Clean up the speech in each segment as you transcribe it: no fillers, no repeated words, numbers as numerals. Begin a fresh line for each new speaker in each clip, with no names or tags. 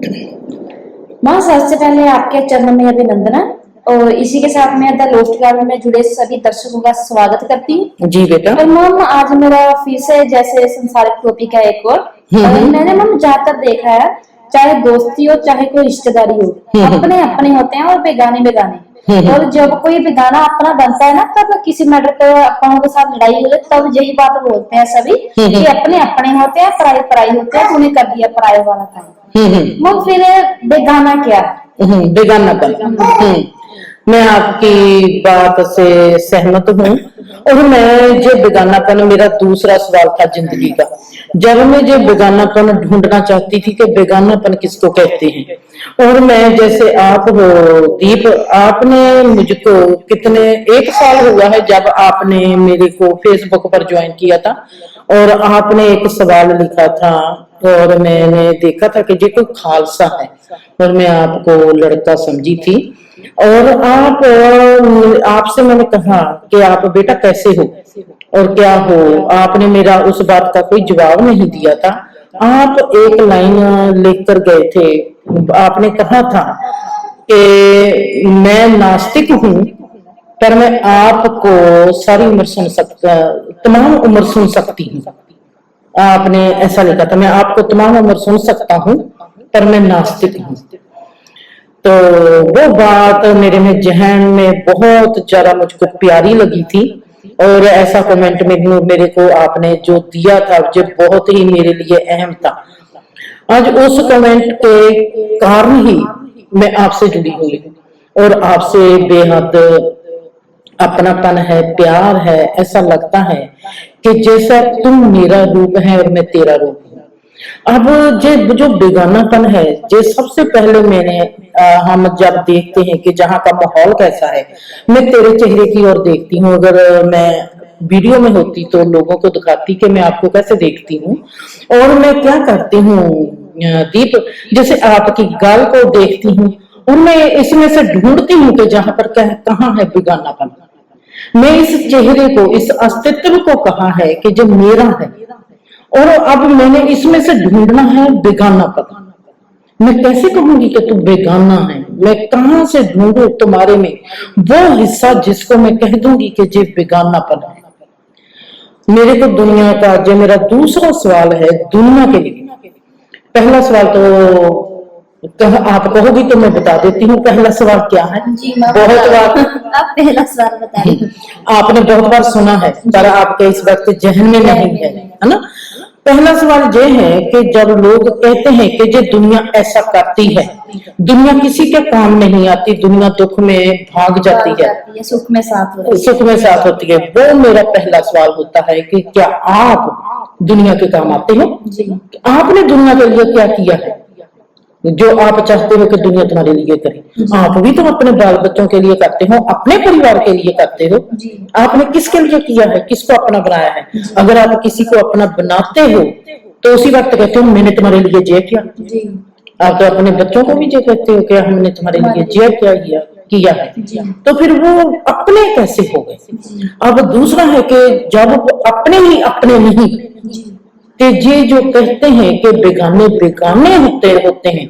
माँ, सबसे पहले आपके चरणों में अभिनंदन है। और इसी के साथ मैं द लोस्ट गार्डन में जुड़े सभी दर्शकों का स्वागत करती हूँ।
जी बेटा।
और मैम, आज मेरा फिर से जैसे संसारिक टॉपिक है एक और। मैंने मैम ज्यादातर देखा है, चाहे दोस्ती हो चाहे कोई रिश्तेदारी हो, अपने अपने होते हैं और बेगाने बेगाने। और जब कोई बेगाना अपना बनता है ना, तब किसी मैटर पर अपनों के साथ लड़ाई हो, तब यही बात बोलते हैं सभी कि अपने अपने होते हैं, पराई पराई होते हैं, तूने कर दिया पराये वाला काम। वो फिर बेगाना क्या?
बेगानापन। मैं आपकी बात से सहमत हूँ। और मैं जो बेगानापन, मेरा दूसरा सवाल था जिंदगी का। जब मैं जो बेगानापन ढूंढना चाहती थी कि बेगानापन किसको कहते हैं, और मैं जैसे आप हो दीप, आपने मुझको कितने 1 साल हुआ है जब आपने मेरे को फेसबुक पर ज्वाइन किया था, और आपने एक सवाल लिखा था और मैंने देखा था कि ये कोई खालसा है, और मैं आपको लड़का समझी थी। और आपसे मैंने कहा कि आप बेटा कैसे हो और क्या हो। आपने मेरा उस बात का कोई जवाब नहीं दिया था। आप एक लाइन लिखकर गए थे। आपने कहा था कि मैं नास्तिक हूं, पर मैं आपको सारी उम्र सुन सकता, तमाम उम्र सुन सकती हूँ। आपने ऐसा लिखा था, मैं आपको तमाम उम्र सुन सकता हूँ पर मैं नास्तिक हूँ। तो वो बात मेरे में जहन में बहुत ज्यादा मुझको प्यारी लगी थी। और ऐसा कमेंट मेरे को आपने जो दिया था जो बहुत ही मेरे लिए अहम था। आज उस कमेंट के कारण ही मैं आपसे जुड़ी हुई हूँ और आपसे बेहद अपनापन है, प्यार है। ऐसा लगता है कि जैसा तुम मेरा रूप है और मैं तेरा रूप हूँ। अब जो बेगानापन है, जो सबसे पहले हम जब देखते हैं कि जहाँ का माहौल कैसा है, मैं तेरे चेहरे की ओर देखती हूँ। अगर मैं वीडियो में होती तो लोगों को दिखाती कि मैं आपको कैसे देखती हूँ। और मैं क्या करती हूँ दीप, जैसे आपकी गाल को देखती हूँ और मैं इसमें से ढूंढती हूँ कि जहां पर कहाँ है बेगानापन। मैं इस चेहरे को, इस अस्तित्व को कहा है कि जो मेरा है, और अब मैंने इसमें से ढूंढना है बेगानापन। मैं कैसे कहूंगी कि तू बेगाना है? मैं कहां से ढूंढू तुम्हारे में वो हिस्सा जिसको मैं कह दूंगी कि ये बेगानापन है। मेरे को दुनिया का, जो मेरा दूसरा सवाल है दुनिया के लिए। पहला सवाल तो आप कहोगी तो मैं बता देती हूँ पहला सवाल क्या है।
जी,
बहुत बार
आप पहला सवाल बताइए।
आपने बहुत बार सुना है पर आपके इस वक्त जहन में नहीं है ना। पहला सवाल ये है कि जब लोग कहते हैं कि ये दुनिया ऐसा करती है, दुनिया किसी के काम नहीं आती, दुनिया दुख में भाग जाती है,
सुख में साथ होती है।
सुख में साथ होती है। वो मेरा पहला सवाल होता है कि क्या आप दुनिया के काम आते हो? आपने दुनिया के लिए क्या किया है जो आप चाहते हो कि दुनिया तुम्हारे लिए करे? आप भी तो अपने बाल बच्चों के लिए करते हो, अपने परिवार के लिए करते हो। आपने किसके लिए किया है, किसको अपना बनाया है? अगर आप किसी को अपना बनाते हो तो उसी वक्त कहते हो मैंने तुम्हारे लिए जय किया। आप तो अपने बच्चों को भी जय कहते हो कि हमने तुम्हारे लिए जय किया है। तो फिर वो अपने कैसे हो गए? अब दूसरा है कि जब वो अपने ही अपने नहीं, कि ये जो कहते हैं कि बेगाने बेगाने होते हैं,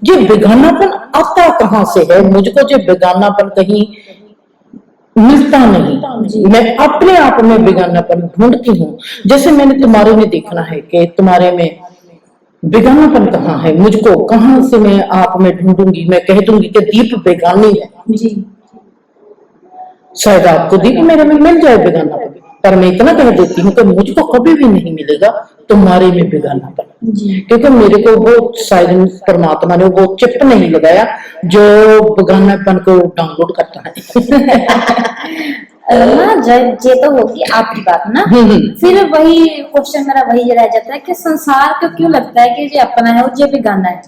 ये बेगानापन आता कहाँ से है? मुझको जो बेगानापन कहीं मिलता नहीं, मैं अपने आप में बेगानापन ढूंढती हूँ। जैसे मैंने तुम्हारे में देखना है कि तुम्हारे में बेगानापन कहाँ है, मुझको कहाँ से मैं आप में ढूंढूंगी। मैं कह दूंगी कि दीप बेगानी है, शायद आपको दीप मेरे में मिल जाए बेगानापन, पर मैं इतना कह देती हूँ कि मुझको कभी भी नहीं मिलेगा तुम्हारे में बेगानापन, क्योंकि मेरे को वो शायद परमात्मा ने वो चिप नहीं लगाया जो बेगानापन को डाउनलोड करता है।
ये तो होगी आपकी बात ना। फिर वही क्वेश्चन मेरा वही रह जाता है कि संसार को क्यों लगता है कि जो अपना है वो जो बेगाना है?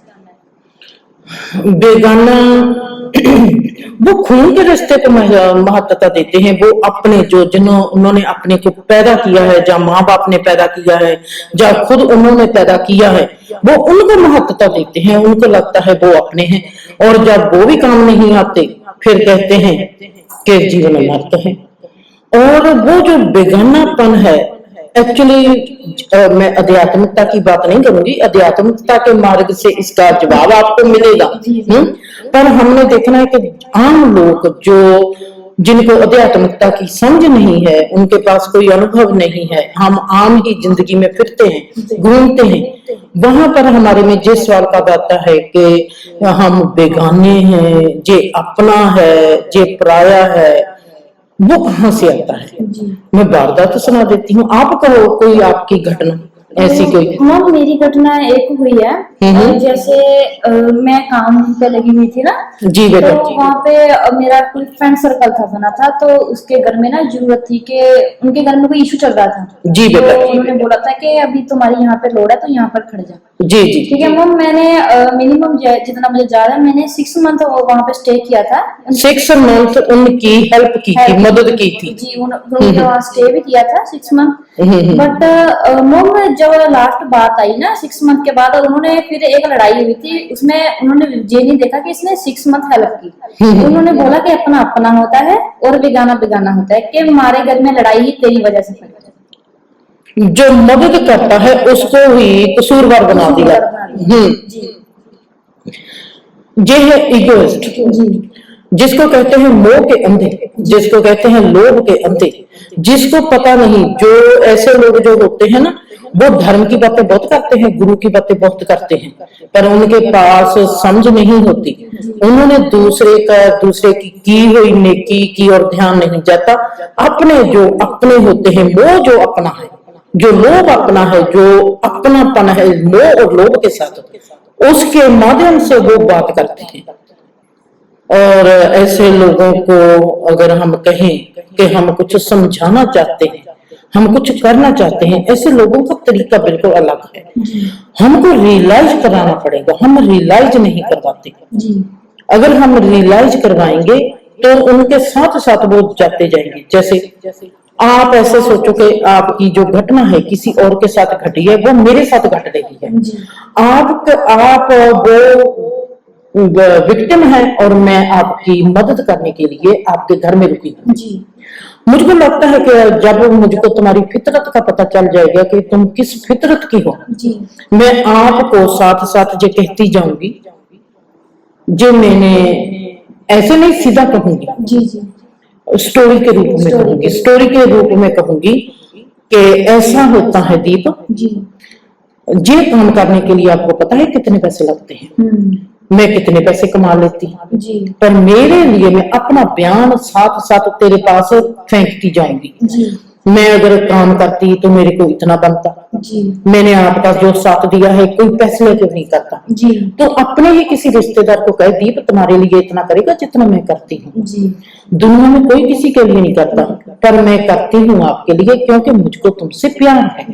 बेगाना वो खून के रिश्ते को महत्वता देते हैं। वो अपने जो उन्होंने अपने को पैदा किया है, जहाँ माँ बाप ने पैदा किया है, जहाँ खुद उन्होंने पैदा किया है, वो उनको महत्वता देते हैं। उनको लगता है वो अपने हैं, और जब वो भी काम नहीं आते फिर कहते हैं कि जीवन मर्त है। और वो जो बेगानापन है एक्चुअली मैं आध्यात्मिकता की बात नहीं करूंगी, आध्यात्मिकता के मार्ग से इसका जवाब आपको मिलेगा। पर हमने देखना है कि आम लोग जो जिनको आध्यात्मिकता की समझ नहीं है, उनके पास कोई अनुभव नहीं है, हम आम ही जिंदगी में फिरते हैं, घूमते हैं, वहां पर हमारे में जे सवाल का आता है कि हम बेगाने हैं, जे अपना है, जे पराया है, वो कहाँ से आता है। मैं वारदात सुना देती हूँ, आप कहो कोई आपकी घटना ऐसी कोई।
मैम मेरी घटना एक हुई है, जैसे मैं काम पे लगी हुई थी ना,
जी बेटा।
तो वहाँ पे मेरा कोई फ्रेंड सर्कल था बना था, तो उसके घर में ना जरूरत थी कि उनके घर में कोई इशू चल रहा था।
जी बेटा।
तो उन्होंने बोला था कि अभी तुम्हारी यहाँ पे लोड है तो यहाँ पर खड़ जा।
जी जी
ठीक है मैम, मैंने मिनिमम जितना मुझे जा रहा है, मैंने 6 मंथ वहाँ पे स्टे किया था।
6 मंथ उनकी हेल्प की थी, मदद की थी
जी, उन्होंने वहाँ स्टे भी किया था 6 मंथ। बट मैम जब लास्ट बात आई ना 6 मंथ के बाद, और उन्होंने फिर एक लड़ाई हुई थी, उसमें उन्होंने ये नहीं देखा कि इसने 6 मंथ हेल्प की। उन्होंने बोला कि अपना अपना होता है और बेगाना बेगाना होता है, कि हमारे घर में लड़ाई ही तेरी वजह से पड़ी।
जो मदद करता है उसको ही कसूरवार बना दिया। ये है इगोइस्ट, जिसको कहते हैं मोह के अंधे, जिसको कहते हैं लोभ के अंधे, जिसको पता नहीं। जो ऐसे लोग जो होते हैं ना, वो धर्म की बातें बहुत करते हैं, गुरु की बातें बहुत करते हैं, पर उनके पास समझ नहीं होती। उन्होंने दूसरे की हुई नेकी की और ध्यान नहीं जाता। अपने जो अपने होते हैं, वो जो अपना है, जो लोभ अपना है, जो अपनापन है मोह और लोभ के साथ, उसके माध्यम से वो बात करते हैं। और ऐसे लोगों को अगर हम कहें कि हम कुछ समझाना चाहते हैं, हम कुछ करना चाहते हैं, ऐसे लोगों का तरीका बिल्कुल अलग है। हमको रियलाइज कराना पड़ेगा, हम रियलाइज नहीं करवाते। अगर हम रियलाइज करवाएंगे तो उनके साथ साथ वो जाते जाएंगे। जैसे आप ऐसे सोचो कि आपकी जो घटना है किसी और के साथ घटी है, वो मेरे साथ घट रही है। आप वो विक्टिम है और मैं आपकी मदद करने के लिए आपके घर में रुकी। मुझको लगता है कि जब मुझको तुम्हारी फितरत का पता चल जाएगा कि तुम किस फितरत की हो, मैं आपको साथ साथ जो कहती जाऊंगी, जो मैंने ऐसे नहीं सीधा कहूंगी, स्टोरी के रूप में कहूंगी, स्टोरी के रूप में कहूंगी कि ऐसा होता है दीप, ये काम करने के लिए आपको पता है कितने पैसे लगते हैं, मैं कितने पैसे कमा लेती हूँ, पर मेरे लिए मैं अपना बयान साथ साथ तेरे पास फेंकती जाऊंगी। मैं अगर काम करती तो मेरे को इतना बनता, मैंने आपका जो साथ दिया है कोई पैसे लेके नहीं करता, तो अपने ही किसी रिश्तेदार को कहे दीप तुम्हारे लिए इतना करेगा जितना मैं करती हूँ। दुनिया में कोई किसी के लिए नहीं करता, पर मैं करती हूँ आपके लिए, क्योंकि मुझको तुमसे प्यार है।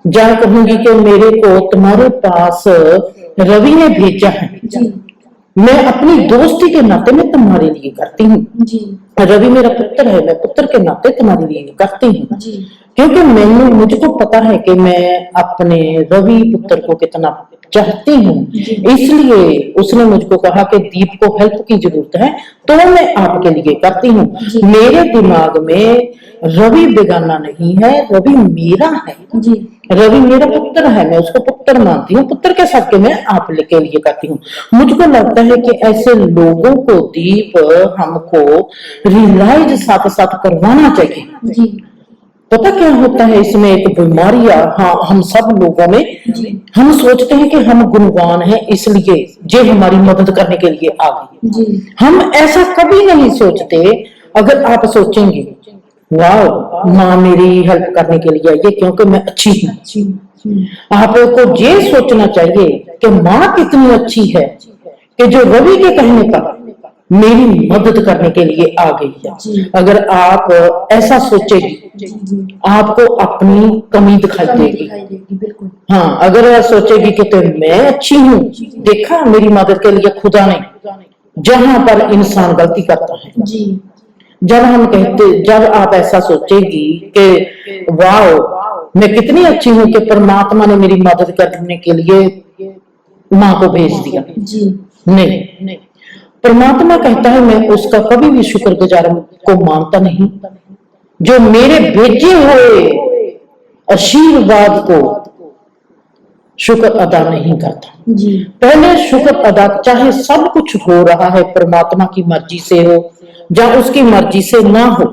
जहाँ कहूंगी कि मेरे को तुम्हारे पास रवि ने भेजा है, मैं अपनी दोस्ती के नाते मैं तुम्हारे लिए करती हूँ। रवि मेरा पुत्र है, मैं पुत्र के नाते तुम्हारे लिए करती हूँ, क्योंकि मुझको पता है कि मैं अपने रवि पुत्र को कितना चाहती हूँ। इसलिए उसने मुझको कहा कि दीप को हेल्प की जरूरत है, तो मैं आपके लिए करती हूँ। मेरे दिमाग में रवि बेगाना नहीं है, रवि मेरा है, रवि मेरा पुत्र है, मैं उसको पुत्र मानती हूँ, पुत्र के साथ के मैं आप के लिए करती हूँ। मुझको लगता है कि ऐसे लोगों को दीप हमको रियलाइज साथ साथ करवाना चाहिए। पता क्या होता है इसमें एक बीमारी, हाँ, हम सब लोगों में हम सोचते हैं कि हम गुणवान हैं, इसलिए जे हमारी मदद करने के लिए आ गई। हम ऐसा कभी नहीं सोचते। अगर आप सोचेंगे वाह माँ मेरी हेल्प करने के लिए आई है क्योंकि मैं अच्छी हूँ, आपको ये सोचना चाहिए कि माँ कितनी अच्छी है कि जो रवि के कहने पर मेरी मदद करने के लिए आ गई है। अगर आप ऐसा सोचेगी आपको अपनी कमी दिखाई देगी। हाँ, अगर सोचेगी कि तो मैं अच्छी हूँ, देखा मेरी मदद के लिए खुदा ने, जहां पर इंसान गलती करता है, जब आप ऐसा सोचेगी कि वाह मैं कितनी अच्छी हूँ कि परमात्मा ने मेरी मदद करने के लिए माँ को भेज दिया, नहीं, परमात्मा कहता है मैं उसका कभी भी शुक्रगुजार को मानता नहीं। जो मेरे भेजे हुए आशीर्वाद को शुक्र अदा नहीं करता।
जी
पहले शुक्र अदा, चाहे सब कुछ हो रहा है परमात्मा की मर्जी से हो या उसकी मर्जी से ना हो,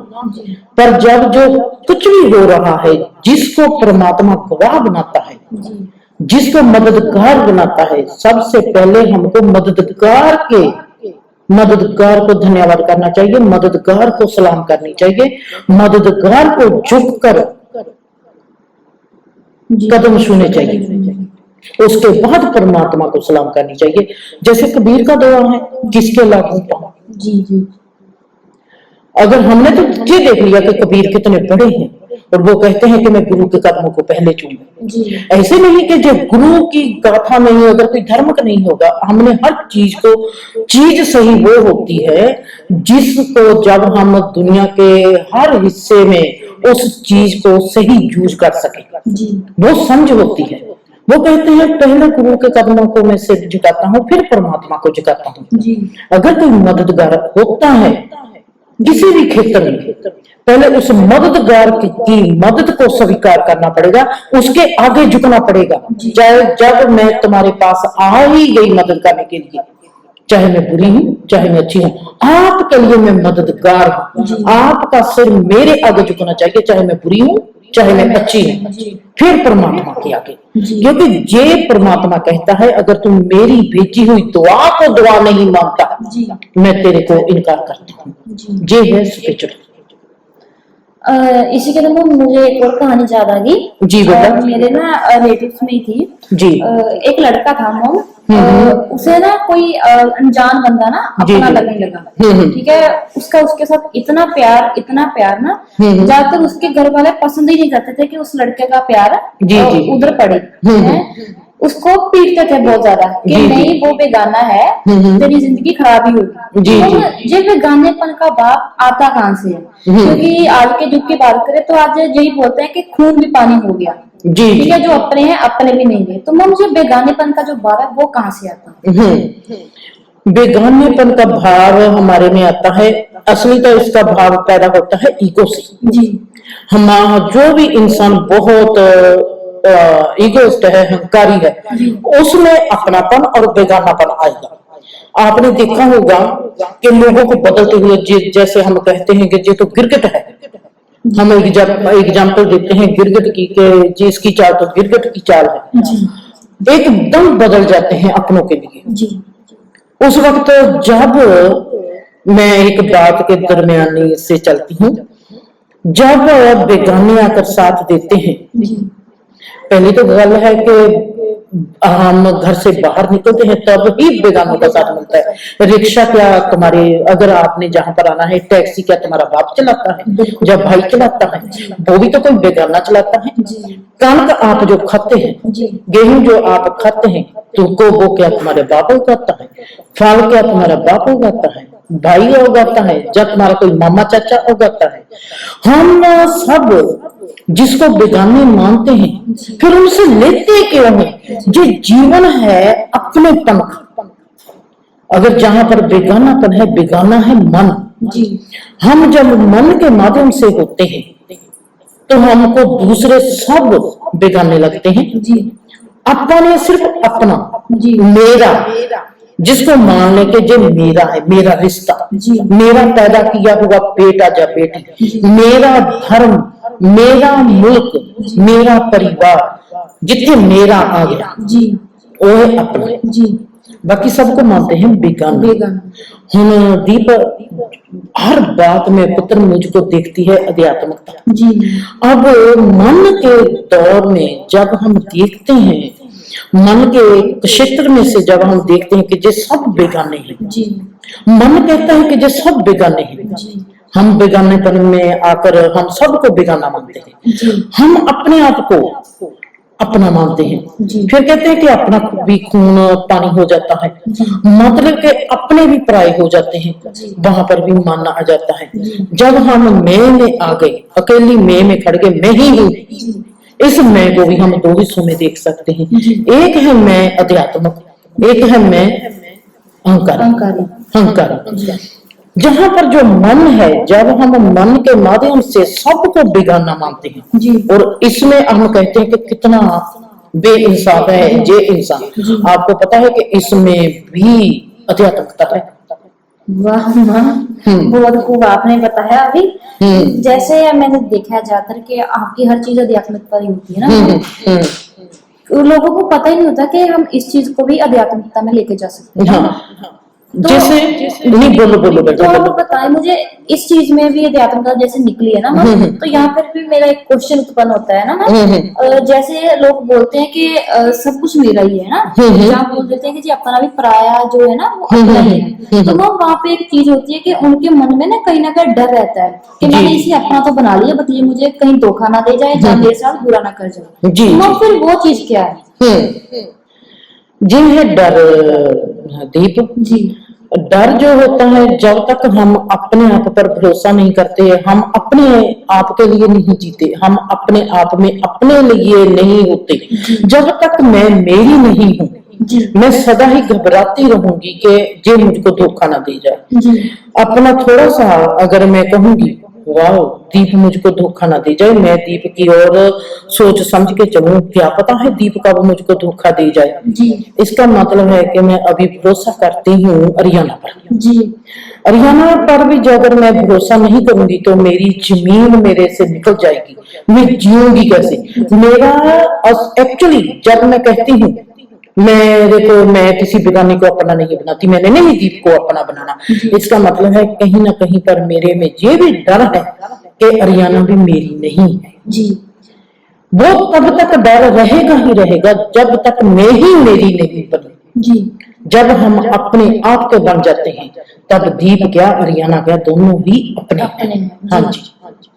पर जब जो कुछ भी हो रहा है, जिसको परमात्मा गवाह बनाता है, जिसको मददगार बनाता है, सबसे पहले हमको मददगार को धन्यवाद करना चाहिए, मददगार को सलाम करनी चाहिए, मददगार को झुककर कदम छूने चाहिए, उसके बाद परमात्मा को सलाम करनी चाहिए। जैसे कबीर का दुआ है, किसके लागू पाऊं।
जी जी
अगर हमने तो ये देख लिया कि कबीर कितने बड़े हैं और वो कहते हैं कि मैं गुरु के कदमों को पहले चूमूंगा, ऐसे नहीं कि जब गुरु की गाथा नहीं, अगर कोई धर्म का नहीं होगा, हमने हर चीज को, चीज सही वो होती है जिसको जब हम दुनिया के हर हिस्से में उस चीज को सही यूज कर सके, वो समझ होती है। वो कहते हैं पहले गुरु के कदमों को मैं सिर झुकाता हूँ, फिर परमात्मा को झुकाता हूँ। अगर कोई मददगार होता है किसी भी क्षेत्र में, पहले उस मददगार की मदद को स्वीकार करना पड़ेगा, उसके आगे झुकना पड़ेगा। चाहे जब मैं तुम्हारे पास आ ही गई मदद करने के लिए, चाहे मैं बुरी हूं चाहे मैं अच्छी हूं, आपके लिए मैं मददगार हूं, आपका सिर मेरे आगे झुकना चाहिए, चाहे मैं बुरी हूं चाहे मैं अच्छी हूं, फिर परमात्मा के आगे। क्योंकि ये परमात्मा कहता है अगर तुम मेरी भेजी हुई दुआ को दुआ नहीं मानता, मैं तेरे को इनकार करता हूँ। ये है स्पिरिचुअल।
इसी के अंदर मुझे एक और कहानी याद आ गई।
जी बेटा।
मेरे ना रिलेटिव्स में ही थी
जी।
एक लड़का था मोम, उसे ना कोई अनजान बंदा ना अपना लगने लगा। ठीक है, उसका उसके साथ इतना प्यार ना, ज्यादातर उसके घर वाले पसंद ही नहीं करते थे कि उस लड़के का प्यार उधर पड़े। उसको पीटते थे बहुत ज्यादा कि नहीं वो बेगाना है, तेरी जिंदगी खराब ही होगी। तो ये बेगानेपन का बाप आता कहाँ से है? क्योंकि आज के युग की बात करें तो आज यही बोलते हैं कि खून भी पानी हो गया। ठीक है, जो अपने हैं अपने भी नहीं है। तो मुझे बेगानेपन का जो भाव है वो कहाँ से आता है?
बेगानेपन का भाव हमारे में आता है, असली तो इसका भाव पैदा होता है ईगो से।
जी।
हम जो भी इंसान बहुत ईगोइस्ट है, अहंकारी है, उसमें अपनापन और बेगानापन आएगा। आपने देखा होगा कि लोगों को बदलते हुए, जैसे हम कहते हैं कि ये तो गिरगिट है, हम एग्जाम्पल देते हैं गिरगिट की कि जिसकी चाल तो गिरगिट की चाल है, एकदम बदल जाते हैं अपनों के लिए। उस वक्त जब मैं एक बात के दरमियान से चलती हूँ, जब बेगाने आकर साथ देते हैं, पहली तो गल है कि हम घर से बाहर निकलते हैं तब ही बेगानों का साथ मिलता है। रिक्शा क्या तुम्हारे, अगर आपने जहां पर आना है, टैक्सी क्या तुम्हारा बाप चलाता है, जब भाई चलाता है, वो भी तो कोई बेगाना चलाता है। कणक आप जो खाते हैं, गेहूं जो आप खाते हैं, तो वो क्या तुम्हारे बाप उगाता है? फल क्या तुम्हारा बाप उगाता है? भाई उगाता है? जब तुम्हारा कोई मामा चाचा उगाता है? हम सब जिसको बेगाने मानते हैं, फिर उनसे लेते क्यों हैं? जो जीवन है अपनेपन का, अगर जहां पर बेगानापन है, बेगाना है मन। हम जब मन के माध्यम से होते हैं तो हमको दूसरे सब बेगाने लगते हैं। अपने सिर्फ अपना, मेरा, जिसको मानने के जो मेरा है, मेरा रिश्ता, मेरा पैदा किया हुआ बेटा या बेटी, मेरा धर्म, मेरा मुल्क, मेरा परिवार, जिथे मेरा आ गया वो है अपना। बाकी सबको मानते हैं बेगाना। हम दीप हर बात में पुत्र मुझको देखती है अध्यात्मकता। अब मन के दौर में जब हम देखते हैं, मन के क्षेत्र में से जब हम देखते हैं कि ये सब बेगाने हैं, मन कहता है कि ये सब बेगाने हैं, हम बेगानेपन में आकर हम सबको बेगाना मानते हैं, हम अपने आप को अपना मानते हैं, फिर कहते हैं कि अपना भी खून पानी हो जाता है, मतलब कि अपने भी पराये हो जाते हैं, वहां पर भी मानना आ जाता है। जब हम मैं में आ गए, अकेली मैं में खड़ गए, मैं ही हूँ, इस मैं को भी हम दो हिस्सों में देख सकते हैं। एक है मैं अध्यात्मक, एक है मैं अहंकारी। जहां पर जो मन है, जब हम मन के माध्यम से सबको बेगाना मानते हैं
जी।
और इसमें हम कहते हैं कि कितना बेइंसाफ है ये इंसान। आपको पता है कि इसमें भी अध्यात्मकता है।
वाह वाह, बहुत खूब आपने बताया अभी। जैसे मैंने देखा है ज्यादातर कि आपकी हर चीज आध्यात्मिक पर ही होती है ना, लोगों को पता ही नहीं होता कि हम इस चीज को भी आध्यात्मिकता में लेके जा सकते हैं।
हाँ, जैसे नहीं, बोलो बोलो
तो
बेटा
आप
बोलो।
बताएं मुझे, इस चीज में भी अध्यात्मता जैसे निकली है ना मैम, तो यहाँ पर भी मेरा एक क्वेश्चन उत्पन्न होता है ना मैम। जैसे लोग बोलते हैं कि सब कुछ मेरा ही है ना, जहाँ बोल देते हैं कि जी अपना भी पराया जो है ना वो अपना ही है, तो मैम वहाँ पे एक चीज होती है कि उनके मन में ना कहीं डर रहता है कि
जी।
मैंने इसे अपना तो बना लिया, बट ये मुझे कहीं धोखा ना दे जाए या मेरे साथ बुरा ना कर जाए।
जी,
तो मैम
जी।
फिर वो चीज क्या है?
जी है डर दीप।
जी
डर जो होता है, जब तक हम अपने आप पर भरोसा नहीं करते, हम अपने आप के लिए नहीं जीते, हम अपने आप में अपने लिए नहीं होते, जब तक मैं मेरी नहीं हूं, मैं सदा ही घबराती रहूंगी कि ये मुझको धोखा ना दे जाए।
जी
अपना थोड़ा सा अगर मैं कहूंगी वाह दीप मुझको धोखा ना दे जाए, मैं दीप की ओर सोच समझ के चलूं, क्या पता है दीप कब मुझको धोखा दे जाए।
जी
इसका मतलब है कि मैं अभी भरोसा करती हूँ अरियाना पर।
जी
अरियाना पर भी जो अगर मैं भरोसा नहीं करूंगी तो मेरी जमीन मेरे से निकल जाएगी, मैं जीऊंगी कैसे। मेरा एक्चुअली जब मैं कहती हूँ मेरे को, मैं किसी बेगाने को अपना नहीं बनाती, मैंने नहीं दीप को अपना बनाना, इसका मतलब है कहीं ना कहीं पर मेरे में ये भी डर है कि अरियाना भी मेरी नहीं है।
जी
वो तब तक डर रहेगा ही रहेगा जब तक मैं ही मेरी नहीं बनी।
जी
जब हम अपने आप के बन जाते हैं तब दीप क्या अरियाना क्या दोनों ही अपने
अपने
हैं।
हैं।
हाँ
जी।
जी।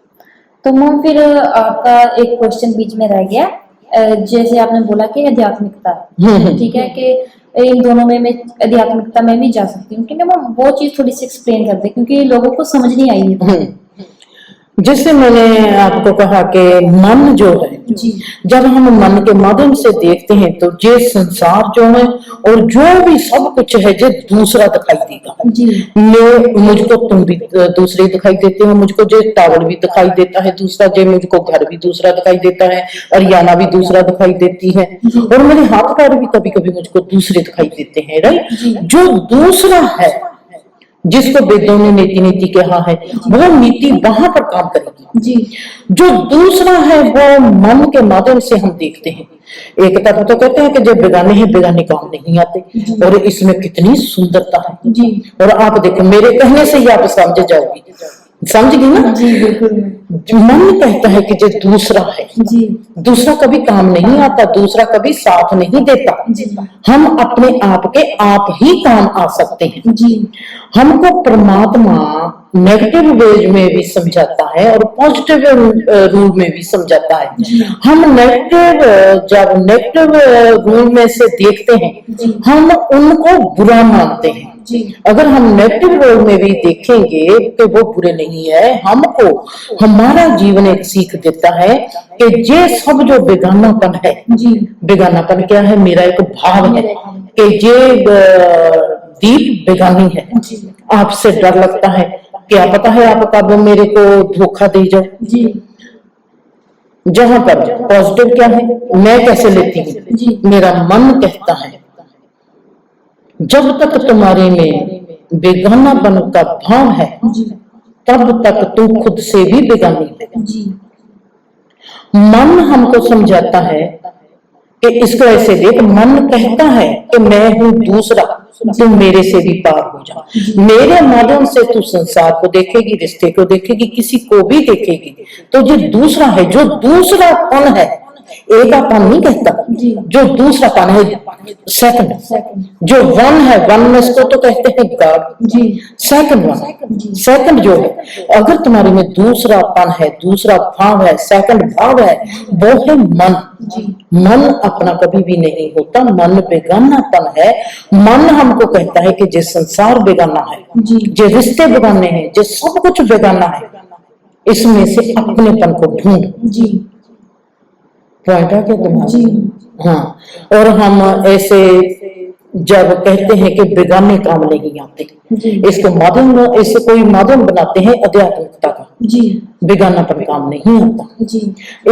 तो मैम फिर आपका एक क्वेश्चन बीच में रह गया। जैसे आपने बोला कि आध्यात्मिकता, ठीक है कि इन दोनों में मैं आध्यात्मिकता में भी जा सकती हूँ, ठीक है मैम, वो चीज थोड़ी सी एक्सप्लेन कर दे क्योंकि लोगों को समझ नहीं आई है।
जैसे मैंने आपको कहा कि मन जो है,
जी
जब हम मन के माध्यम से देखते हैं तो ये संसार जो है और जो भी सब कुछ है ये दूसरा दिखाई देगा।
जी
मैं मुझको तुम भी दूसरे दिखाई देते हो, मुझको जो टावर भी दिखाई देता है दूसरा, जो मुझको घर भी दूसरा दिखाई देता है, अरियाना भी दूसरा दिखाई देती है, और मेरे हाथ पैर भी कभी कभी मुझको दूसरे दिखाई देते हैं। राइट, जो दूसरा है जिसको वेदों ने नीति नीति कहा है, वो नीति वहां पर काम करेगी।
जी
जो दूसरा है वो मन के माध्यम से हम देखते हैं। एक तरफ तो कहते हैं कि जो बेगाने हैं बेगाने काम नहीं आते, और इसमें कितनी सुंदरता है।
जी
और आप देखो मेरे कहने से ही आप समझ जाओगी, समझ गई ना।
जी बिल्कुल
मन कहता है कि जो दूसरा है,
जी
दूसरा कभी काम नहीं आता, दूसरा कभी साथ नहीं देता, हम अपने आप के आप ही काम आ सकते हैं।
जी
हमको परमात्मा नेगेटिव वे में भी समझाता है और पॉजिटिव रूल में भी समझाता है। हम नेगेटिव जब नेगेटिव रूल में से देखते हैं हम उनको बुरा मानते हैं।
जी
अगर हम नेगेटिव रोल में भी देखेंगे तो वो बुरे नहीं है, हमको हमारा जीवन एक सीख देता है कि ये सब जो बेगानापन है,
जी
बेगानापन क्या है, मेरा एक भाव है कि ये दीप बेगानी है। आपसे डर लगता है, क्या पता है आप कब मेरे को धोखा दे जाओ।
जी
जहां पर पॉजिटिव क्या है, मैं कैसे लेती हूँ, मेरा मन कहता है जब तक तुम्हारे में बेगानापन का भाव है तब तक तू खुद से भी बेगानी है।
जी
मन हमको समझाता है कि इसको ऐसे देख, मन कहता है कि मैं हूं दूसरा, तू मेरे से भी पार हो जा, मेरे माध्यम से तू संसार को देखेगी, रिश्ते को देखेगी, किसी को भी देखेगी, तो ये दूसरा है, जो दूसरा कौन है, एकापन नहीं कहता, जो दूसरा पन है सेकंड, जो वन है, वननेस को तो कहते हैं गॉड। सेकंड वन, सेकंड जो है, अगर तुम्हारे में दूसरा पन है, दूसरा भाव है, सेकंड भाव है, वो है मन। मन अपना कभी भी नहीं होता, मन बेगानापन है। मन हमको कहता है कि जिस संसार बेगाना है, जो रिश्ते बेगाने हैं, जो सब कुछ बेगाना है, इसमें से अपनेपन को ढूंढ। पॉइंट है क्या तुम्हारा? हाँ, और हम ऐसे जब कहते हैं कि बेगाने काम नहीं आते,
जी
इसको कोई माध्यम बनाते हैं आध्यात्मिकता का।
जी
बेगानापन काम नहीं आता।
जी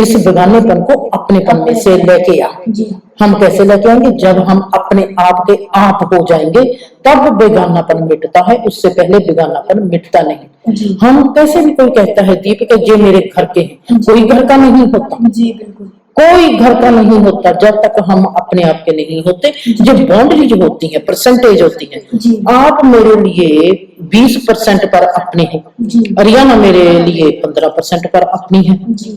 इस बेगानेपन को अपनेपन में से लेके आ।
जी
हम कैसे लेके आएंगे? जब हम अपने आप के आप हो जाएंगे तब बेगानापन मिटता है, उससे पहले बेगानापन मिटता नहीं।
जी
हम कैसे भी, कोई कहता है दीपिका ये मेरे घर के हैं, कोई घर का नहीं होता,
जी बिल्कुल
कोई घर का नहीं होता जब तक हम अपने आप के नहीं होते। जो बाउंड्रीज होती है, परसेंटेज होती है,
जी
आप मेरे लिए 20% पर अपने हैं,
जी
हरियाणा मेरे लिए 15% पर अपनी है,
जी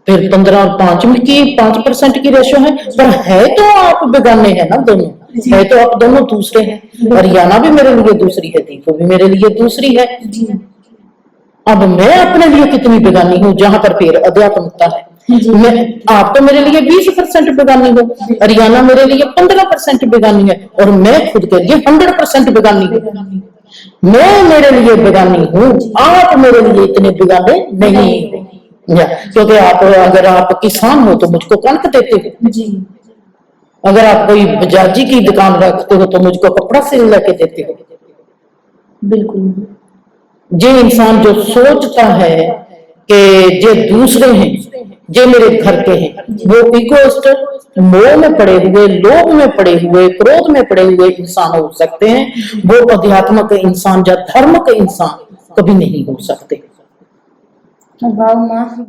फिर 15 और 5 की 5% की रेशो है, पर है तो आप बेगाने हैं ना दोनों,
जी।
है तो आप दोनों दूसरे हैं। हरियाणा भी मेरे लिए दूसरी है, दीपो भी मेरे लिए दूसरी है।
जी
अब मैं अपने लिए कितनी बेगानी हूँ, जहां पर फिर अध्यात्मिकता है।
जी
मैं, आप तो मेरे लिए 20% बेगानी हो, हरियाणा मेरे लिए 15% बेगानी है, और मैं खुद के लिए 100% बेगानी हूँ। मैं मेरे लिए बेगानी हूँ, आप मेरे लिए इतने बेगाने नहीं हो। क्योंकि आप, अगर आप किसान हो तो मुझको कणक देते हो,
जी
अगर आप कोई बजाजी की दुकान रखते हो तो मुझको कपड़ा सिल लेके देते हो।
बिल्कुल
जे इंसान जो सोचता है कि जे दूसरे हैं, जे मेरे घर के हैं, वो इगोइस्ट, मोह में पड़े हुए, लोभ में पड़े हुए, क्रोध में पड़े हुए इंसान हो सकते हैं। वो अध्यात्म के इंसान या धर्म के इंसान कभी नहीं हो सकते।
वाह माँ।